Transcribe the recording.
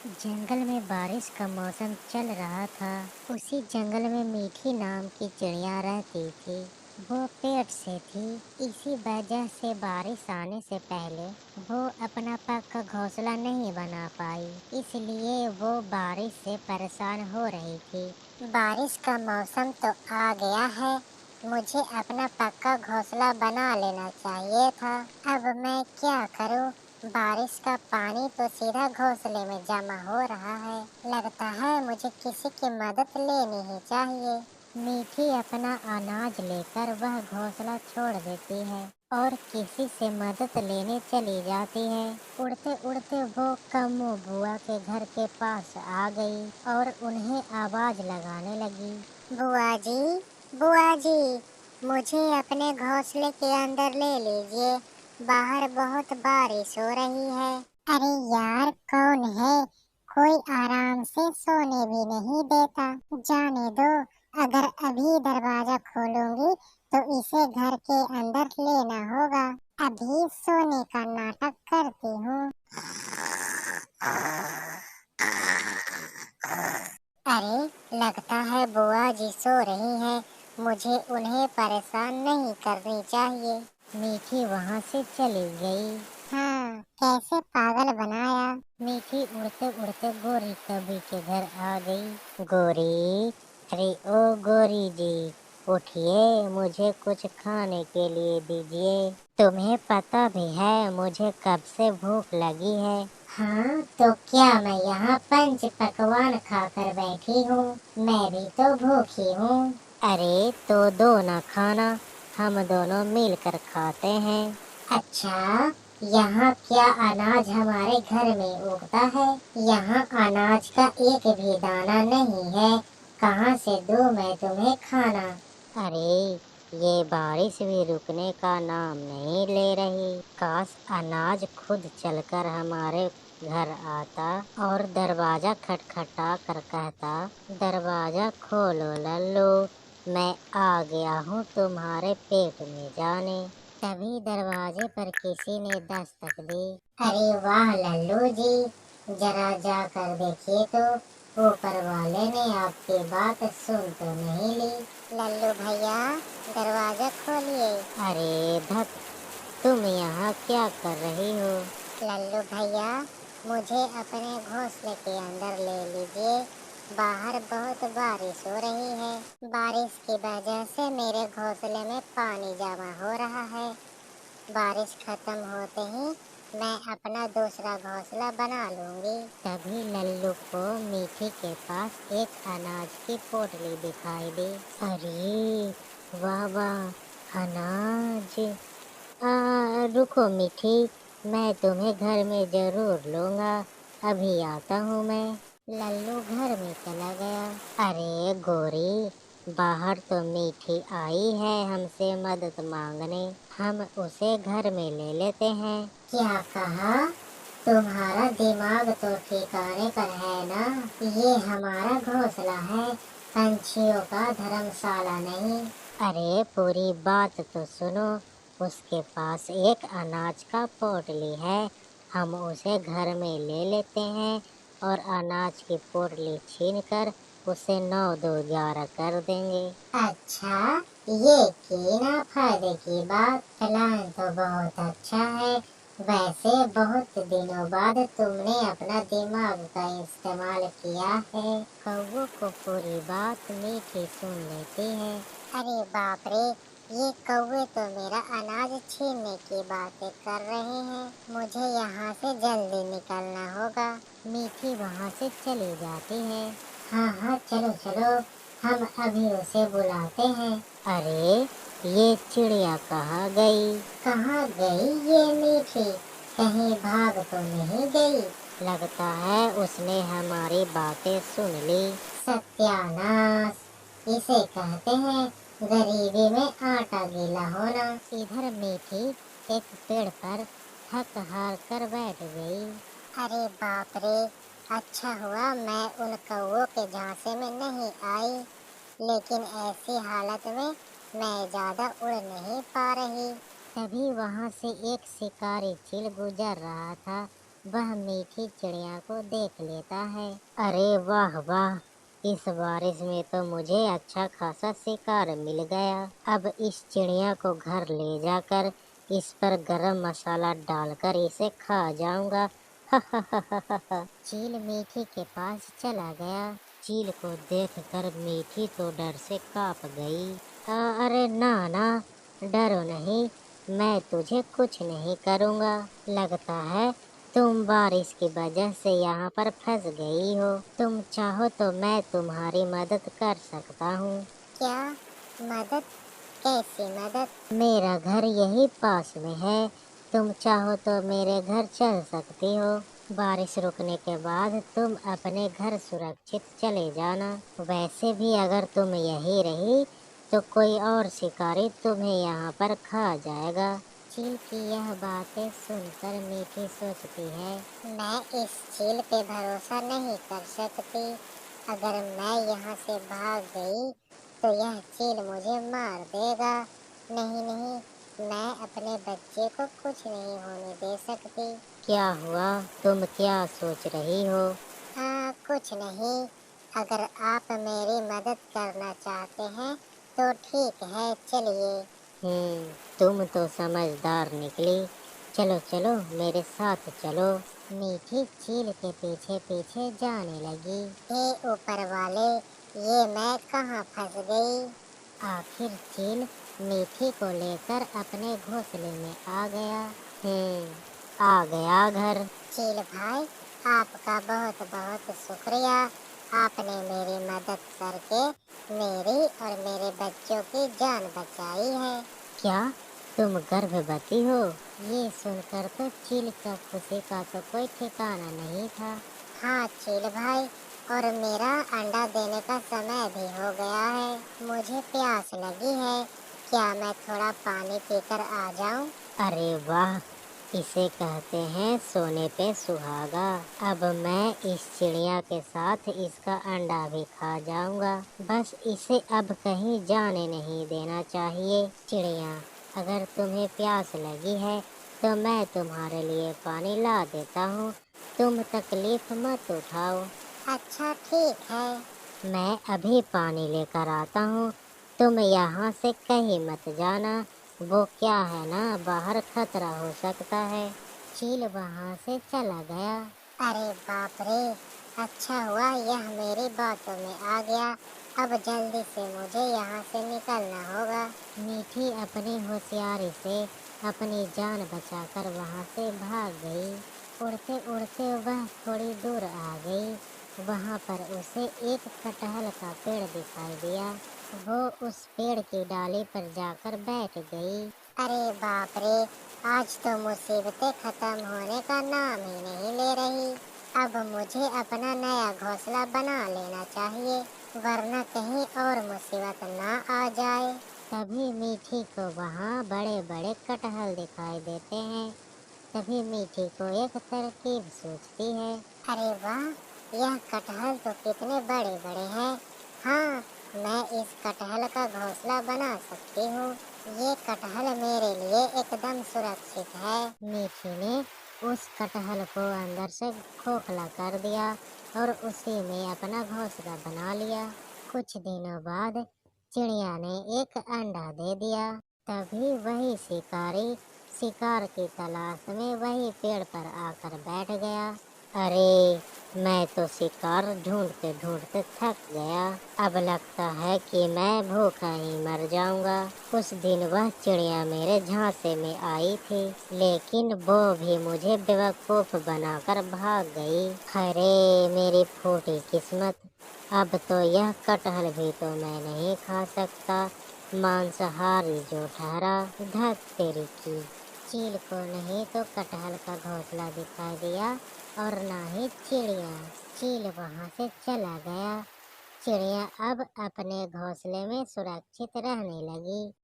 जंगल में बारिश का मौसम चल रहा था। उसी जंगल में मीठी नाम की चिड़िया रहती थी। वो पेड़ से थी, इसी वजह से बारिश आने से पहले वो अपना पक्का घोंसला नहीं बना पाई, इसलिए वो बारिश से परेशान हो रही थी। बारिश का मौसम तो आ गया है, मुझे अपना पक्का घोंसला बना लेना चाहिए था। अब मैं क्या करूं? बारिश का पानी तो सीधा घोंसले में जमा हो रहा है। लगता है मुझे किसी की मदद लेनी ही चाहिए। मीठी अपना अनाज लेकर वह घोंसला छोड़ देती है और किसी से मदद लेने चली जाती है। उड़ते उड़ते वो कम्मू बुआ के घर के पास आ गई और उन्हें आवाज लगाने लगी। बुआ जी, बुआ जी, मुझे अपने घोंसले के अंदर ले लीजिए। बाहर बहुत बारिश हो रही है। अरे यार, कौन है? कोई आराम से सोने भी नहीं देता। जाने दो, अगर अभी दरवाजा खोलूंगी तो इसे घर के अंदर लेना होगा। अभी सोने का नाटक करती हूँ। अरे, लगता है बुआ जी सो रही हैं। मुझे उन्हें परेशान नहीं करनी चाहिए। मीठी वहाँ से चली गई। हाँ, कैसे पागल बनाया। मीठी उड़ते उड़ते गोरी कभी के घर आ गई। गोरी, अरे ओ गोरी जी, उठिए, मुझे कुछ खाने के लिए दीजिए। तुम्हें पता भी है मुझे कब से भूख लगी है। हाँ, तो क्या मैं यहाँ पंच पकवान खाकर बैठी हूँ? मैं भी तो भूखी हूँ। अरे तो दो ना खाना, हम दोनों मिलकर खाते हैं। अच्छा, यहाँ क्या अनाज हमारे घर में उगता है? यहाँ अनाज का एक भी दाना नहीं है। कहाँ से दूँ मैं तुम्हें खाना? अरे, ये बारिश भी रुकने का नाम नहीं ले रही। काश अनाज खुद चलकर हमारे घर आता और दरवाजा खटखटा कर कहता, दरवाजा खोलो लल्लू, मैं आ गया हूँ तुम्हारे पेट में जाने। तभी दरवाजे पर किसी ने दस्तक दी। अरे वाह लल्लू जी, जरा जाकर देखिए तो ऊपर वाले ने आपकी बात सुन तो नहीं ली। लल्लू भैया, दरवाजा खोलिए। अरे धत, तुम यहाँ क्या कर रही हो? लल्लू भैया, मुझे अपने घोंसले के अंदर ले लीजिए। बाहर बहुत बारिश हो रही है। बारिश की वजह से मेरे घोंसले में पानी जमा हो रहा है। बारिश खत्म होते ही मैं अपना दूसरा घोंसला बना लूंगी। तभी लल्लू को मीठी के पास एक अनाज की पोटली दिखाई दी। अरे वाह वाह, अनाज। रुको मीठी, मैं तुम्हें घर में जरूर लूंगा। अभी आता हूँ मैं। लल्लू घर में चला गया। अरे गोरी, बाहर तो मीठी आई है हमसे मदद मांगने, हम उसे घर में ले लेते हैं। क्या कहा? तुम्हारा दिमाग तो ठिकाने पर है ना? ये हमारा घोंसला है, पंछियों का धर्मशाला नहीं। अरे पूरी बात तो सुनो। उसके पास एक अनाज का पोटली है, हम उसे घर में ले लेते हैं और अनाज की पोटली छीनकर उसे 9 2 11 कर देंगे। अच्छा, ये की ना फायदे की बात। प्लान तो बहुत अच्छा है। वैसे बहुत दिनों बाद तुमने अपना दिमाग का इस्तेमाल किया है। कौवों को पूरी बात मीठी सुन लेती है। अरे बाप रे, ये कौवे तो मेरा अनाज छीनने की बातें कर रहे हैं। मुझे यहाँ से जल्दी निकलना होगा। मीठी वहाँ से चली जाती है। हाँ हाँ, चलो चलो, हम अभी उसे बुलाते हैं। अरे, ये चिड़िया कहाँ गई? कहाँ गई ये मीठी? कहीं भाग तो नहीं गई? लगता है उसने हमारी बातें सुन ली। सत्यानाश, इसे कहते हैं गरीबी में आटा गीला होना। इधर मीठी एक पेड़ पर थक हार कर बैठ गई। अरे बाप रे, अच्छा हुआ मैं उन कौवों के झांसे में नहीं आई, लेकिन ऐसी हालत में मैं ज्यादा उड़ नहीं पा रही। तभी वहाँ से एक शिकारी चील गुजर रहा था। वह मीठी चिड़िया को देख लेता है। अरे वाह वाह, इस बारिश में तो मुझे अच्छा खासा शिकार मिल गया। अब इस चिड़िया को घर ले जाकर इस पर गरम मसाला डालकर इसे खा जाऊंगा। चील मीठी के पास चला गया। चील को देखकर मीठी तो डर से कांप गई। अरे ना ना, डरो नहीं, मैं तुझे कुछ नहीं करूँगा। लगता है तुम बारिश की वजह से यहाँ पर फंस गई हो। तुम चाहो तो मैं तुम्हारी मदद कर सकता हूँ। क्या मदद? कैसी मदद? मेरा घर यही पास में है, तुम चाहो तो मेरे घर चल सकती हो। बारिश रुकने के बाद तुम अपने घर सुरक्षित चले जाना। वैसे भी अगर तुम यही रही तो कोई और शिकारी तुम्हें यहाँ पर खा जाएगा। चील की यह बातें सुनकर मीठी सोचती है, मैं इस चील पे भरोसा नहीं कर सकती। अगर मैं यहाँ से भाग गई तो यह चील मुझे मार देगा। नहीं नहीं, मैं अपने बच्चे को कुछ नहीं होने दे सकती। क्या हुआ? तुम क्या सोच रही हो? कुछ नहीं। अगर आप मेरी मदद करना चाहते हैं तो ठीक है, चलिए। तुम तो समझदार निकली। चलो चलो, मेरे साथ चलो। मीठी चील के पीछे पीछे जाने लगी। हे ऊपर वाले, ये मैं कहाँ फंस गई? आखिर चील मीठी को लेकर अपने घोंसले में आ गया। आ गया घर। चील भाई, आपका बहुत बहुत शुक्रिया। आपने मेरी मदद करके मेरी और मेरे बच्चों की जान बचाई है। क्या तुम गर्भवती हो? ये सुनकर तो चील का खुशी का तो कोई ठिकाना नहीं था। हाँ चील भाई, और मेरा अंडा देने का समय भी हो गया है। मुझे प्यास लगी है, क्या मैं थोड़ा पानी पीकर आ जाऊं? अरे वाह, इसे कहते हैं सोने पे सुहागा। अब मैं इस चिड़िया के साथ इसका अंडा भी खा जाऊंगा। बस इसे अब कहीं जाने नहीं देना चाहिए। चिड़िया, अगर तुम्हें प्यास लगी है तो मैं तुम्हारे लिए पानी ला देता हूँ। तुम तकलीफ मत उठाओ। अच्छा ठीक है, मैं अभी पानी लेकर आता हूँ। तुम यहाँ से कहीं मत जाना, वो क्या है ना, बाहर खतरा हो सकता है। चील वहाँ से चला गया। अरे बाप रे, अच्छा हुआ यह मेरी बातों में आ गया। अब जल्दी से मुझे यहाँ से निकलना होगा। मीठी अपनी होशियारी से अपनी जान बचाकर वहाँ से भाग गई। उड़ते उड़ते वह थोड़ी दूर आ गई। वहाँ पर उसे एक कटहल का पेड़ दिखाई दिया। वो उस पेड़ की डाली पर जाकर बैठ गई। अरे बाप रे, आज तो मुसीबतें खत्म होने का नाम ही नहीं ले रही। अब मुझे अपना नया घोंसला बना लेना चाहिए, वरना कहीं और मुसीबत ना आ जाए। तभी मीठी को वहाँ बड़े बड़े कटहल दिखाई देते हैं। तभी मीठी को एक तरकीब सूझती है। अरे वाह, यह कटहल तो कितने बड़े बड़े हैं। हाँ, मैं इस कटहल का घोंसला बना सकती हूँ। ये कटहल मेरे लिए एकदम सुरक्षित है। मीठी ने उस कटहल को अंदर से खोखला कर दिया और उसी में अपना घोंसला बना लिया। कुछ दिनों बाद चिड़िया ने एक अंडा दे दिया। तभी वही शिकारी शिकार की तलाश में वही पेड़ पर आकर बैठ गया। अरे, मैं तो शिकार ढूंढते ढूंढते थक गया। अब लगता है कि मैं भूखा ही मर जाऊंगा। उस दिन वह चिड़िया मेरे झांसे में आई थी, लेकिन वो भी मुझे बेवकूफ बनाकर भाग गई। अरे मेरी फूटी किस्मत, अब तो यह कटहल भी तो मैं नहीं खा सकता। मांसाहारी जो ठहरा, धत तेरी की। चील को नहीं तो कटहल का घोंसला दिखाई दिया और ना ही चिड़िया। चील वहाँ से चला गया। चिड़िया अब अपने घोंसले में सुरक्षित रहने लगी।